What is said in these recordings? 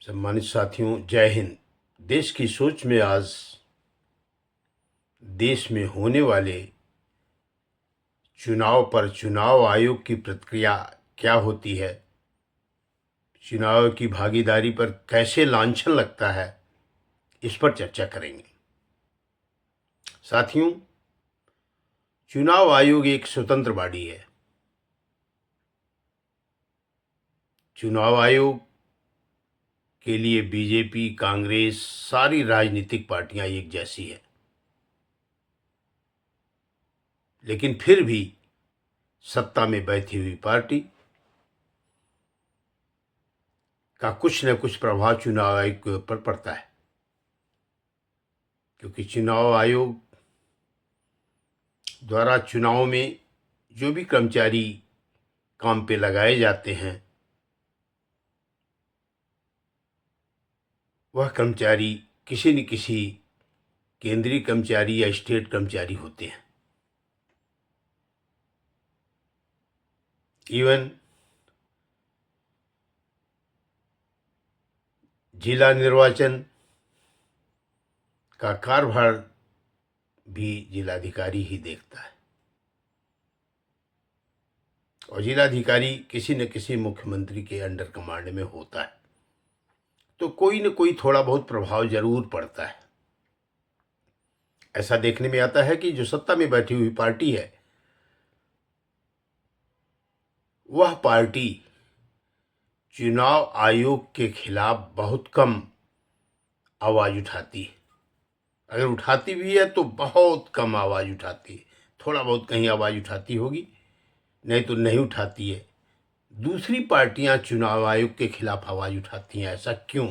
सम्मानित साथियों, जय हिंद। देश की सोच में आज देश में होने वाले चुनाव पर चुनाव आयोग की प्रतिक्रिया क्या होती है, चुनाव की भागीदारी पर कैसे लांछन लगता है, इस पर चर्चा करेंगे। साथियों, चुनाव आयोग एक स्वतंत्र बॉडी है। चुनाव आयोग के लिए बीजेपी, कांग्रेस, सारी राजनीतिक पार्टियां एक जैसी है, लेकिन फिर भी सत्ता में बैठी हुई पार्टी का कुछ न कुछ प्रभाव चुनाव आयोग के ऊपर पड़ता है, क्योंकि चुनाव आयोग द्वारा चुनाव में जो भी कर्मचारी काम पे लगाए जाते हैं, वह कर्मचारी किसी न किसी केंद्रीय कर्मचारी या स्टेट कर्मचारी होते हैं। इवन जिला निर्वाचन का कार्यभार भी जिलाधिकारी ही देखता है, और जिलाधिकारी किसी न किसी मुख्यमंत्री के अंडर कमांड में होता है, तो कोई न कोई थोड़ा बहुत प्रभाव जरूर पड़ता है। ऐसा देखने में आता है कि जो सत्ता में बैठी हुई पार्टी है, वह पार्टी चुनाव आयोग के खिलाफ बहुत कम आवाज उठाती है। अगर उठाती भी है तो बहुत कम आवाज उठाती है, थोड़ा बहुत कहीं आवाज उठाती होगी, नहीं तो नहीं उठाती है। दूसरी पार्टियां चुनाव आयोग के खिलाफ आवाज उठाती हैं, ऐसा क्यों?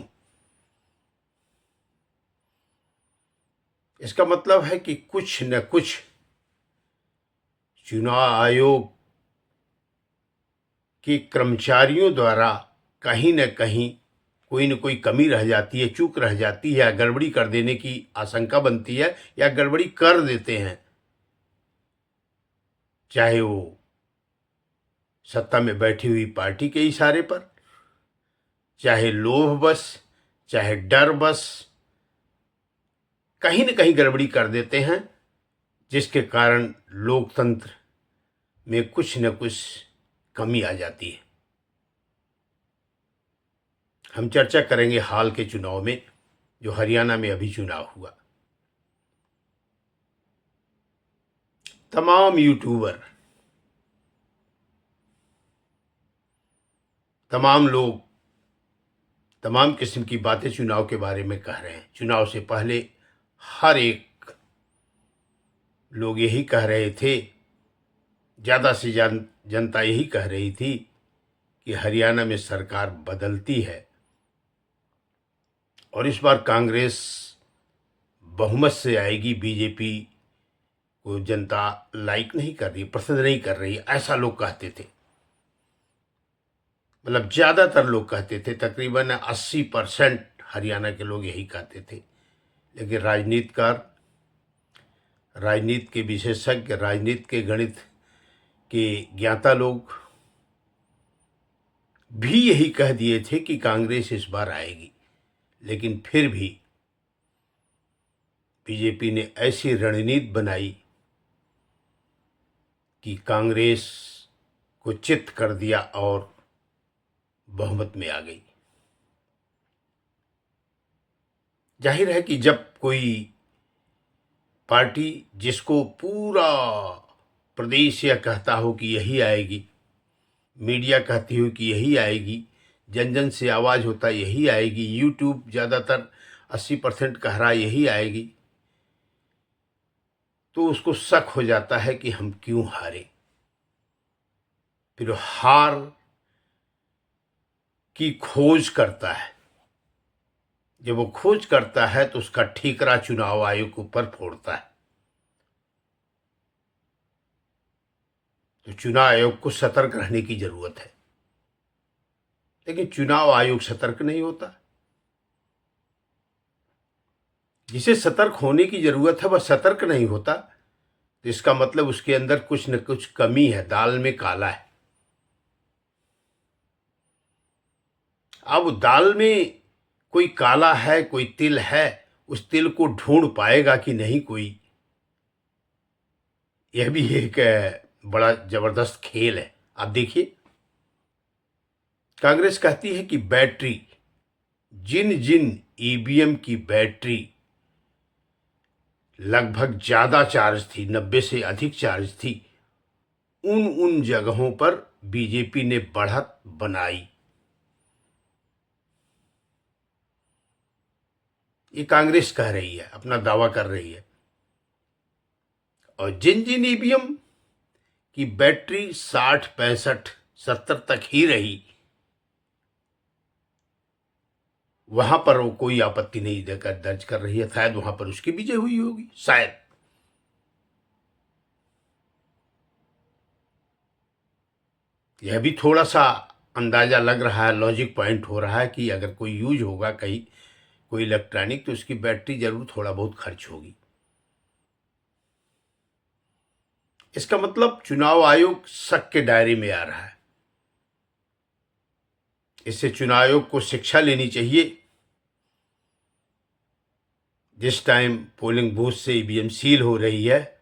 इसका मतलब है कि कुछ न कुछ चुनाव आयोग के कर्मचारियों द्वारा कहीं न कहीं कोई न कोई कमी रह जाती है, चूक रह जाती है, या गड़बड़ी कर देने की आशंका बनती है, या गड़बड़ी कर देते हैं, चाहे वो सत्ता में बैठी हुई पार्टी के इशारे पर, चाहे लोभ बस, चाहे डर बस, कहीं न कहीं गड़बड़ी कर देते हैं, जिसके कारण लोकतंत्र में कुछ न कुछ कमी आ जाती है। हम चर्चा करेंगे हाल के चुनाव में, जो हरियाणा में अभी चुनाव हुआ। तमाम यूट्यूबर, तमाम लोग तमाम किस्म की बातें चुनाव के बारे में कह रहे हैं। चुनाव से पहले हर एक लोग यही कह रहे थे, ज़्यादा से जनता यही कह रही थी कि हरियाणा में सरकार बदलती है, और इस बार कांग्रेस बहुमत से आएगी। बीजेपी को जनता लाइक नहीं कर रही, पसंद नहीं कर रही, ऐसा लोग कहते थे। मतलब ज़्यादातर लोग कहते थे, तकरीबन 80% हरियाणा के लोग यही कहते थे। लेकिन राजनीतिकार, राजनीति के विशेषज्ञ, राजनीति के गणित के ज्ञाता लोग भी यही कह दिए थे कि कांग्रेस इस बार आएगी। लेकिन फिर भी बीजेपी ने ऐसी रणनीति बनाई कि कांग्रेस को चित कर दिया और बहुमत में आ गई। जाहिर है कि जब कोई पार्टी जिसको पूरा प्रदेश यह कहता हो कि यही आएगी, मीडिया कहती हो कि यही आएगी, जन जन से आवाज़ होता यही आएगी, यूट्यूब ज़्यादातर 80% कह रहा यही आएगी, तो उसको शक हो जाता है कि हम क्यों हारे। फिर हार की खोज करता है। जब वो खोज करता है तो उसका ठीकरा चुनाव आयोग के ऊपर फोड़ता है। तो चुनाव आयोग को सतर्क रहने की जरूरत है, लेकिन चुनाव आयोग सतर्क नहीं होता। जिसे सतर्क होने की जरूरत है वह सतर्क नहीं होता, तो इसका मतलब उसके अंदर कुछ न कुछ कमी है, दाल में काला है। अब दाल में कोई काला है, कोई तिल है, उस तिल को ढूंढ पाएगा कि नहीं कोई? यह भी एक बड़ा जबरदस्त खेल है। आप देखिए, कांग्रेस कहती है कि बैटरी, जिन जिन ईवीएम की बैटरी लगभग ज्यादा चार्ज थी, 90 से अधिक चार्ज थी, उन उन जगहों पर बीजेपी ने बढ़त बनाई। ये कांग्रेस कह रही है, अपना दावा कर रही है। और जिन जिन ईवीएम की बैटरी 60, 65, 70 तक ही रही, वहां पर वो कोई आपत्ति नहीं देकर दर्ज कर रही है। शायद वहां पर उसकी विजय हुई होगी, शायद। यह भी थोड़ा सा अंदाजा लग रहा है, लॉजिक पॉइंट हो रहा है कि अगर कोई यूज होगा कहीं कोई इलेक्ट्रॉनिक, तो उसकी बैटरी जरूर थोड़ा बहुत खर्च होगी। इसका मतलब चुनाव आयोग शक के दायरे में आ रहा है। इससे चुनाव आयोग को शिक्षा लेनी चाहिए। जिस टाइम पोलिंग बूथ से ईवीएम सील हो रही है,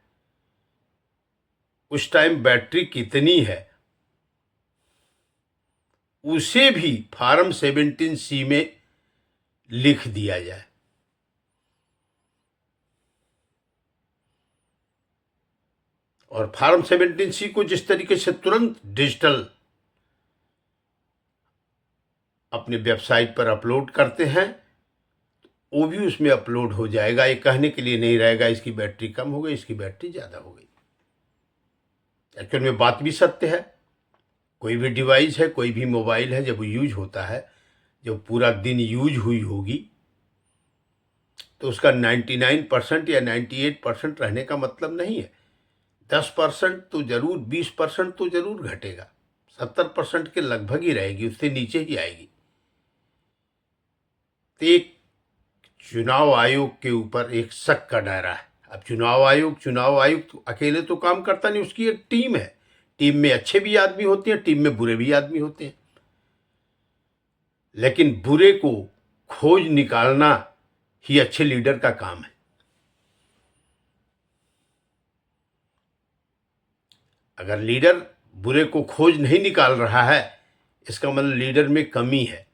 उस टाइम बैटरी कितनी है उसे भी फॉर्म 17C में लिख दिया जाए। और फॉर्म 17C को जिस तरीके से तुरंत डिजिटल अपने वेबसाइट पर अपलोड करते हैं, वो भी उसमें अपलोड हो जाएगा। ये कहने के लिए नहीं रहेगा इसकी बैटरी कम हो गई, इसकी बैटरी ज़्यादा हो गई। एक्चुअल में बात भी सत्य है। कोई भी डिवाइस है, कोई भी मोबाइल है, जब यूज होता है, जब पूरा दिन यूज हुई होगी, तो उसका 99% या 98% रहने का मतलब नहीं है। 10% तो जरूर, 20% तो जरूर घटेगा, 70% के लगभग ही रहेगी, उससे नीचे ही आएगी। तो एक चुनाव आयोग के ऊपर एक शक का दायरा है। अब चुनाव आयोग तो अकेले तो काम करता नहीं, उसकी एक टीम है। टीम में अच्छे भी आदमी होते हैं, टीम में बुरे भी आदमी होते हैं। लेकिन बुरे को खोज निकालना ही अच्छे लीडर का काम है। अगर लीडर बुरे को खोज नहीं निकाल रहा है, इसका मतलब लीडर में कमी है।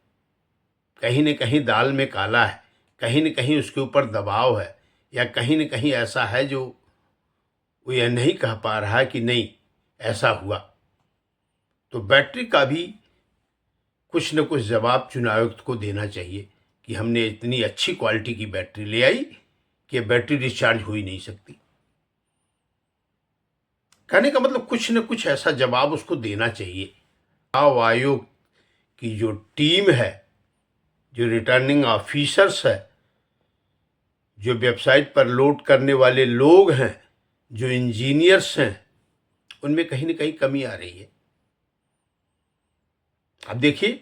कहीं न कहीं दाल में काला है, कहीं न कहीं उसके ऊपर दबाव है, या कहीं न कहीं ऐसा है जो वो यह नहीं कह पा रहा है कि नहीं ऐसा हुआ। तो बैटरी का भी कुछ न कुछ जवाब चुनाव आयुक्त को देना चाहिए कि हमने इतनी अच्छी क्वालिटी की बैटरी ले आई कि बैटरी डिस्चार्ज हो ही नहीं सकती। कहने का मतलब कुछ न कुछ ऐसा जवाब उसको देना चाहिए। चुनाव आयोग की जो टीम है, जो रिटर्निंग ऑफिसर्स है, जो वेबसाइट पर लोड करने वाले लोग हैं, जो इंजीनियर्स हैं, उनमें कहीं न कहीं कमी आ रही है। अब देखिए,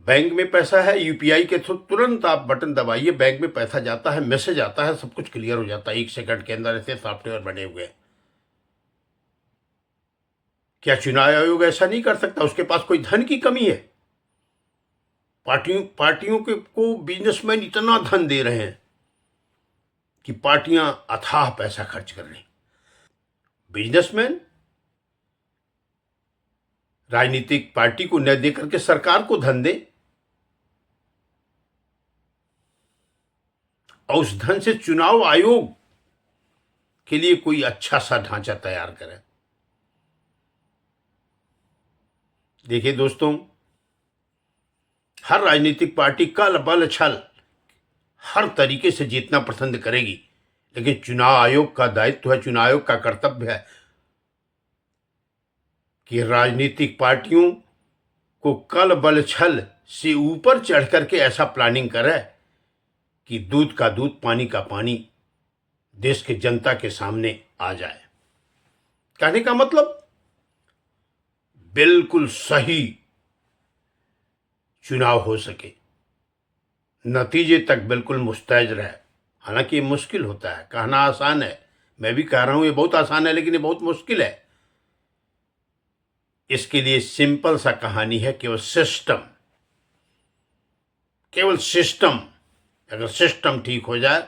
बैंक में पैसा है, यूपीआई के थ्रू तुरंत आप बटन दबाइए, बैंक में पैसा जाता है, मैसेज आता है, सब कुछ क्लियर हो जाता है 1 सेकंड के अंदर। ऐसे सॉफ्टवेयर बने हुए हैं। क्या चुनाव आयोग ऐसा नहीं कर सकता? उसके पास कोई धन की कमी है? पार्टियों के को बिजनेसमैन इतना धन दे रहे हैं कि पार्टियां अथाह पैसा खर्च कर रही। बिजनेसमैन राजनीतिक पार्टी को न दे करके सरकार को धन दे, और उस धन से चुनाव आयोग के लिए कोई अच्छा सा ढांचा तैयार करें। देखिए दोस्तों, हर राजनीतिक पार्टी कल बल छल हर तरीके से जीतना पसंद करेगी, लेकिन चुनाव आयोग का दायित्व है, चुनाव आयोग का कर्तव्य है कि राजनीतिक पार्टियों को कल बल छल से ऊपर चढ़ करके ऐसा प्लानिंग करे कि दूध का दूध, पानी का पानी देश के जनता के सामने आ जाए। कहने का मतलब बिल्कुल सही चुनाव हो सके, नतीजे तक बिल्कुल मुस्तैद रहे। हालांकि ये मुश्किल होता है, कहना आसान है, मैं भी कह रहा हूं ये बहुत आसान है, लेकिन ये बहुत मुश्किल है। इसके लिए सिंपल सा कहानी है, केवल सिस्टम, केवल सिस्टम, अगर सिस्टम ठीक हो जाए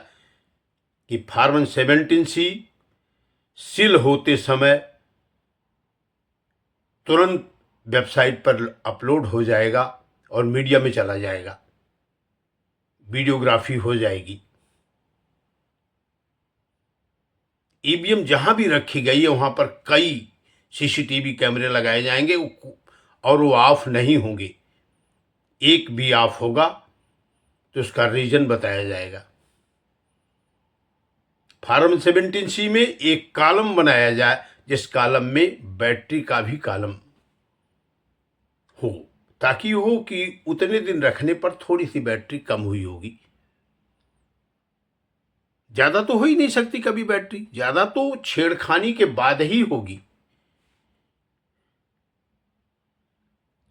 कि फार्म 17C सील होते समय तुरंत वेबसाइट पर अपलोड हो जाएगा और मीडिया में चला जाएगा, वीडियोग्राफी हो जाएगी। ईवीएम जहां भी रखी गई है वहां पर कई सीसीटीवी कैमरे लगाए जाएंगे और वो ऑफ नहीं होंगे। एक भी ऑफ होगा तो उसका रीजन बताया जाएगा। फार्म 17C में एक कॉलम बनाया जाए जिस कॉलम में बैटरी का भी कॉलम हो, ताकि हो कि उतने दिन रखने पर थोड़ी सी बैटरी कम हुई होगी। ज्यादा तो हो ही नहीं सकती कभी बैटरी, ज्यादा तो छेड़खानी के बाद ही होगी।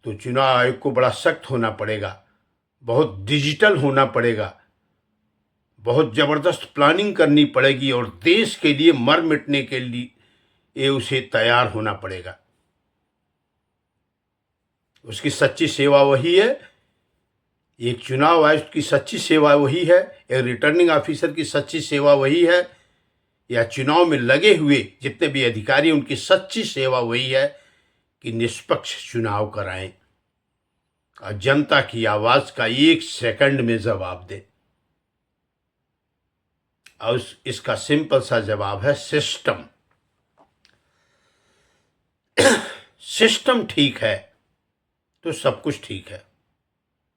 तो चुनाव आयोग को बड़ा सख्त होना पड़ेगा, बहुत डिजिटल होना पड़ेगा, बहुत जबरदस्त प्लानिंग करनी पड़ेगी और देश के लिए मर मिटने के लिए उसे तैयार होना पड़ेगा। उसकी सच्ची सेवा वही है, एक चुनाव आयुक्त की सच्ची सेवा वही है, एक रिटर्निंग ऑफिसर की सच्ची सेवा वही है, या चुनाव में लगे हुए जितने भी अधिकारी उनकी सच्ची सेवा वही है कि निष्पक्ष चुनाव कराएं और जनता की आवाज का 1 सेकंड में जवाब दें। और इसका सिंपल सा जवाब है सिस्टम। सिस्टम ठीक है तो सब कुछ ठीक है।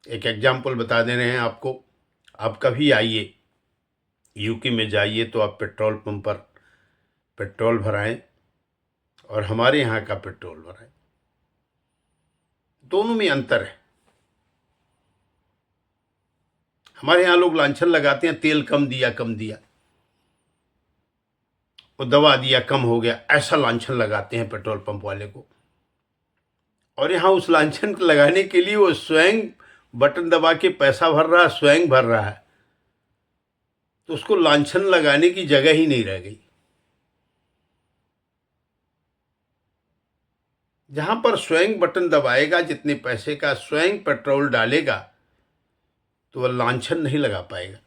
एक एग्जाम्पल बता दे रहे हैं आपको। आप कभी आइए यूपी में जाइए तो आप पेट्रोल पंप पर पेट्रोल भराएं और हमारे यहाँ का पेट्रोल भराएं, दोनों में अंतर है। हमारे यहाँ लोग लांछन लगाते हैं, तेल कम दिया कम दिया, वो दवा दिया कम हो गया, ऐसा लांछन लगाते हैं पेट्रोल पंप वाले को। और यहाँ उस लांछन लगाने के लिए वो स्वयं बटन दबा के पैसा भर रहा है, स्वयं भर रहा है, तो उसको लांछन लगाने की जगह ही नहीं रह गई। जहां पर स्वयं बटन दबाएगा, जितने पैसे का स्वयं पेट्रोल डालेगा, तो वह लांछन नहीं लगा पाएगा।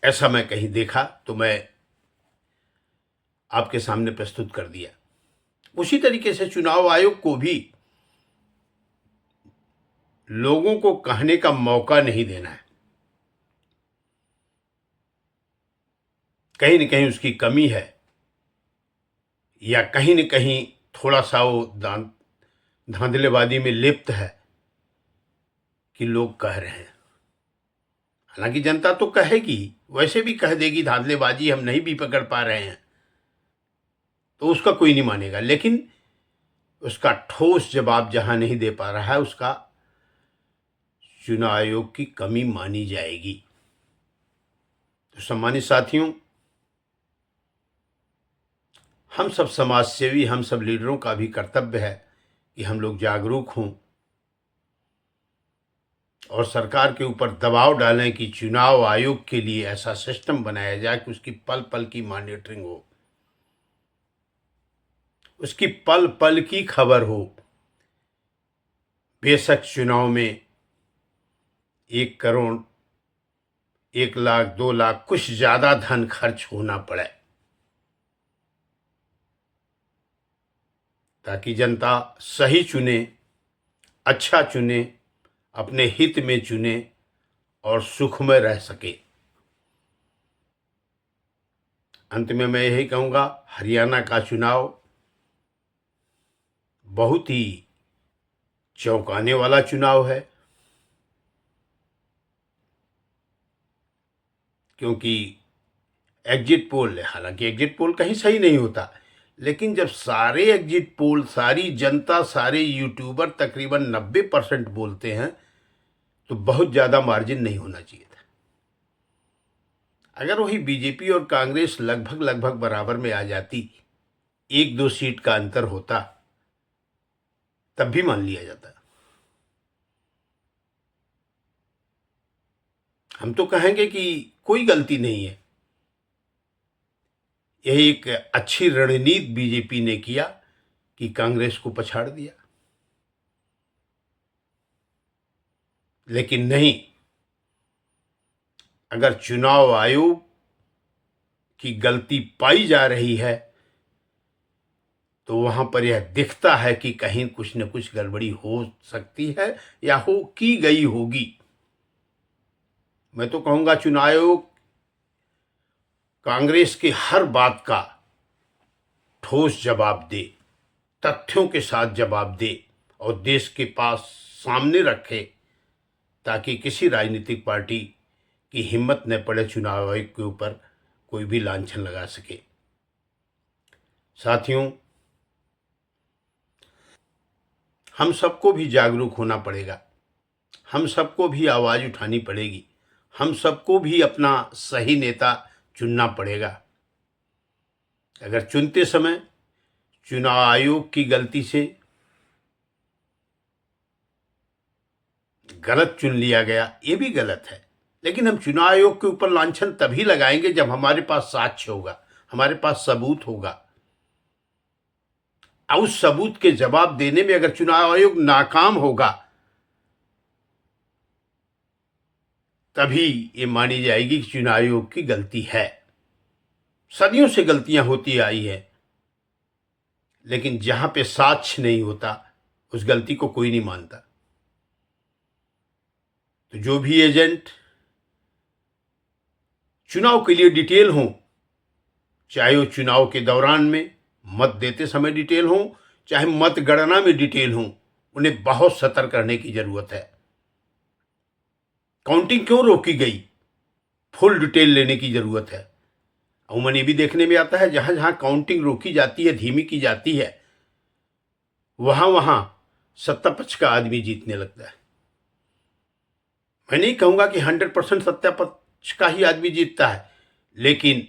ऐसा मैं कहीं देखा तो मैं आपके सामने प्रस्तुत कर दिया। उसी तरीके से चुनाव आयोग को भी लोगों को कहने का मौका नहीं देना है। कहीं न कहीं उसकी कमी है, या कहीं न कहीं थोड़ा सा वो धांधलेबाजी में लिप्त है कि लोग कह रहे हैं। हालांकि जनता तो कहेगी, वैसे भी कह देगी धांधलेबाजी हम नहीं भी पकड़ पा रहे हैं, तो उसका कोई नहीं मानेगा। लेकिन उसका ठोस जवाब जहां नहीं दे पा रहा है, उसका चुनाव आयोग की कमी मानी जाएगी। तो सम्मानित साथियों, हम सब समाज सेवी, हम सब लीडरों का भी कर्तव्य है कि हम लोग जागरूक हों और सरकार के ऊपर दबाव डालें कि चुनाव आयोग के लिए ऐसा सिस्टम बनाया जाए कि उसकी पल पल की मॉनिटरिंग हो, उसकी पल पल की खबर हो। बेशक चुनाव में 1 करोड़, 1 लाख, 2 लाख, कुछ ज्यादा धन खर्च होना पड़े, ताकि जनता सही चुने, अच्छा चुने, अपने हित में चुने और सुखमय रह सके। अंत में मैं यही कहूँगा, हरियाणा का चुनाव बहुत ही चौंकाने वाला चुनाव है, क्योंकि एग्जिट पोल, हालांकि एग्जिट पोल कहीं सही नहीं होता, लेकिन जब सारे एग्जिट पोल, सारी जनता, सारे यूट्यूबर तकरीबन 90% बोलते हैं, तो बहुत ज़्यादा मार्जिन नहीं होना चाहिए था। अगर वही बीजेपी और कांग्रेस लगभग लगभग बराबर में आ जाती, 1-2 सीट का अंतर होता, तब भी मान लिया जाता। हम तो कहेंगे कि कोई गलती नहीं है, यह एक अच्छी रणनीति बीजेपी ने किया कि कांग्रेस को पछाड़ दिया। लेकिन नहीं, अगर चुनाव आयोग की गलती पाई जा रही है तो वहां पर यह दिखता है कि कहीं कुछ न कुछ गड़बड़ी हो सकती है या हो की गई होगी। मैं तो कहूंगा चुनाव आयोग कांग्रेस की हर बात का ठोस जवाब दे, तथ्यों के साथ जवाब दे और देश के पास सामने रखे, ताकि किसी राजनीतिक पार्टी की हिम्मत न पड़े चुनाव आयोग के ऊपर कोई भी लांछन लगा सके। साथियों, हम सबको भी जागरूक होना पड़ेगा, हम सबको भी आवाज उठानी पड़ेगी, हम सबको भी अपना सही नेता चुनना पड़ेगा। अगर चुनते समय चुनाव आयोग की गलती से गलत चुन लिया गया, ये भी गलत है, लेकिन हम चुनाव आयोग के ऊपर लांछन तभी लगाएंगे जब हमारे पास साक्ष्य होगा, हमारे पास सबूत होगा। और उस सबूत के जवाब देने में अगर चुनाव आयोग नाकाम होगा तभी ये मानी जाएगी कि चुनाव आयोग की गलती है। सदियों से गलतियां होती आई है, लेकिन जहां पे साक्ष्य नहीं होता उस गलती को कोई नहीं मानता। तो जो भी एजेंट चुनाव के लिए डिटेल हो, चाहे वो चुनाव के दौरान में मत देते समय डिटेल हो, चाहे मतगणना में डिटेल हो, उन्हें बहुत सतर्क रहने की जरूरत है। काउंटिंग क्यों रोकी गई, फुल डिटेल लेने की जरूरत है। अमूमन ये भी देखने में आता है जहां जहां काउंटिंग रोकी जाती है, धीमी की जाती है, वहां वहां सत्ता पक्ष का आदमी जीतने लगता है। मैं नहीं कहूंगा कि 100% सत्ता पक्ष का ही आदमी जीतता है, लेकिन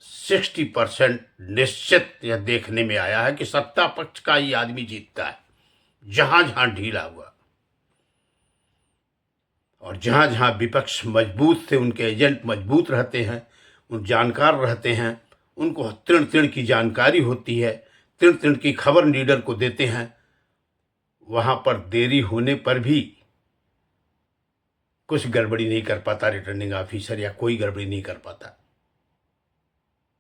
60% निश्चित यह देखने में आया है कि सत्ता पक्ष का ही आदमी जीतता है, जहां जहां ढीला हुआ। और जहां जहां विपक्ष मजबूत थे, उनके एजेंट मजबूत रहते हैं, उन जानकार रहते हैं, उनको तृण तृण की जानकारी होती है, तृण तृण की खबर लीडर को देते हैं, वहां पर देरी होने पर भी कुछ गड़बड़ी नहीं कर पाता रिटर्निंग ऑफिसर, या कोई गड़बड़ी नहीं कर पाता।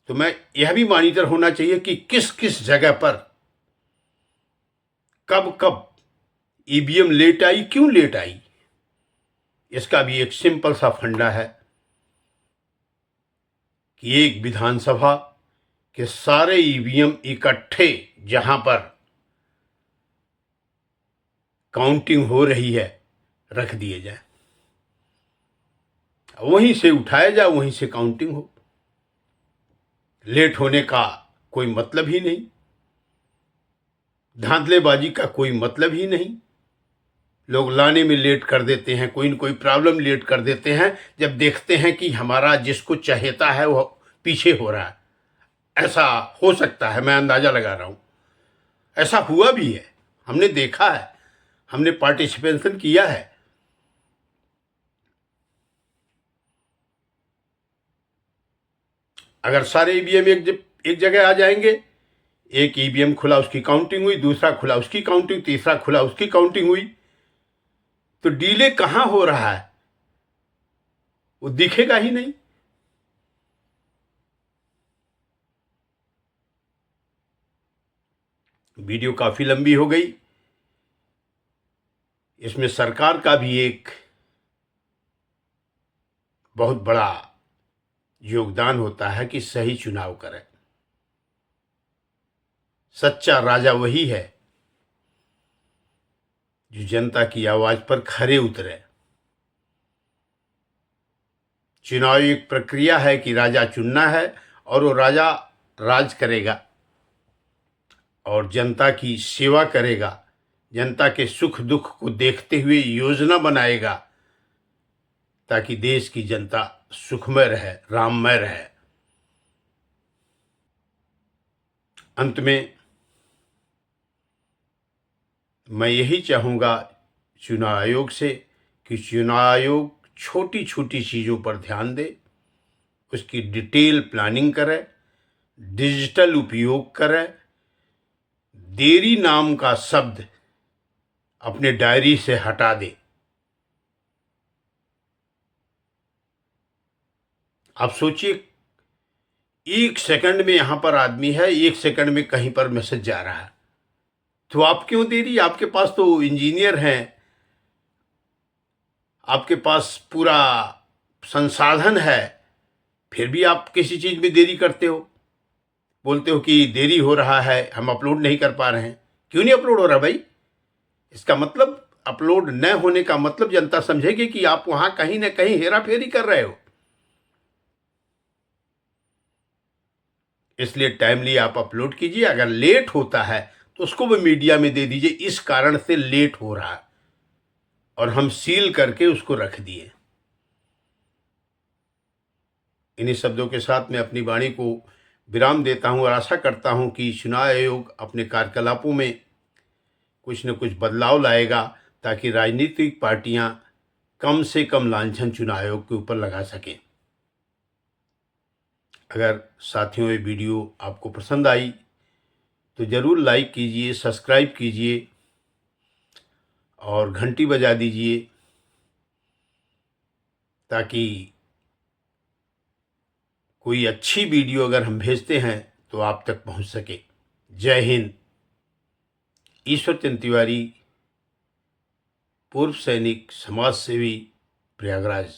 तो मैं यह भी मॉनिटर होना चाहिए कि किस किस जगह पर कब कब ईवीएम लेट आई, क्यों लेट आई। इसका भी एक सिंपल सा फंडा है कि एक विधानसभा के सारे ईवीएम इकट्ठे जहां पर काउंटिंग हो रही है रख दिए जाए, वहीं से उठाया जाए, वहीं से काउंटिंग हो। लेट होने का कोई मतलब ही नहीं, धांधलेबाजी का कोई मतलब ही नहीं। लोग लाने में लेट कर देते हैं, कोई न कोई प्रॉब्लम लेट कर देते हैं, जब देखते हैं कि हमारा जिसको चाहता है वो पीछे हो रहा है। ऐसा हो सकता है, मैं अंदाजा लगा रहा हूं, ऐसा हुआ भी है, हमने देखा है, हमने पार्टिसिपेशन किया है। अगर सारे ईवीएम एक जगह आ जाएंगे, एक ईवीएम खुला उसकी काउंटिंग हुई, दूसरा खुला उसकी काउंटिंग, तीसरा खुला उसकी काउंटिंग हुई, तो डिले कहां हो रहा है वो दिखेगा ही नहीं। वीडियो काफी लंबी हो गई, इसमें सरकार का भी एक बहुत बड़ा योगदान होता है कि सही चुनाव करें। सच्चा राजा वही है जो जनता की आवाज पर खरे उतरे। चुनाव एक प्रक्रिया है कि राजा चुनना है और वो राजा राज करेगा और जनता की सेवा करेगा, जनता के सुख दुख को देखते हुए योजना बनाएगा ताकि देश की जनता सुखमय रहे, राममय रहे। अंत में मैं यही चाहूँगा चुनाव आयोग से कि चुनाव आयोग छोटी छोटी चीज़ों पर ध्यान दे, उसकी डिटेल प्लानिंग करे, डिजिटल उपयोग करे, देरी नाम का शब्द अपने डायरी से हटा दे। आप सोचिए, 1 सेकंड में यहाँ पर आदमी है, 1 सेकंड में कहीं पर मैसेज जा रहा है, तो आप क्यों देरी? आपके पास तो इंजीनियर हैं, आपके पास पूरा संसाधन है, फिर भी आप किसी चीज़ में देरी करते हो, बोलते हो कि देरी हो रहा है, हम अपलोड नहीं कर पा रहे हैं। क्यों नहीं अपलोड हो रहा भाई? इसका मतलब, अपलोड न होने का मतलब जनता समझेगी कि आप वहां कहीं ना कहीं हेरा फेरी कर रहे हो। इसलिए टाइमली आप अपलोड कीजिए। अगर लेट होता है तो उसको भी मीडिया में दे दीजिए, इस कारण से लेट हो रहा है, और हम सील करके उसको रख दिए। इन्हीं शब्दों के साथ मैं अपनी वाणी को विराम देता हूं और आशा करता हूं कि चुनाव आयोग अपने कार्यकलापों में कुछ न कुछ बदलाव लाएगा, ताकि राजनीतिक पार्टियां कम से कम लांछन चुनाव आयोग के ऊपर लगा सकें। अगर साथियों ये वीडियो आपको पसंद आई तो ज़रूर लाइक कीजिए, सब्सक्राइब कीजिए और घंटी बजा दीजिए, ताकि कोई अच्छी वीडियो अगर हम भेजते हैं तो आप तक पहुंच सके। जय हिंद। ईश्वर चंद तिवारी, पूर्व सैनिक, समाज सेवी, प्रयागराज।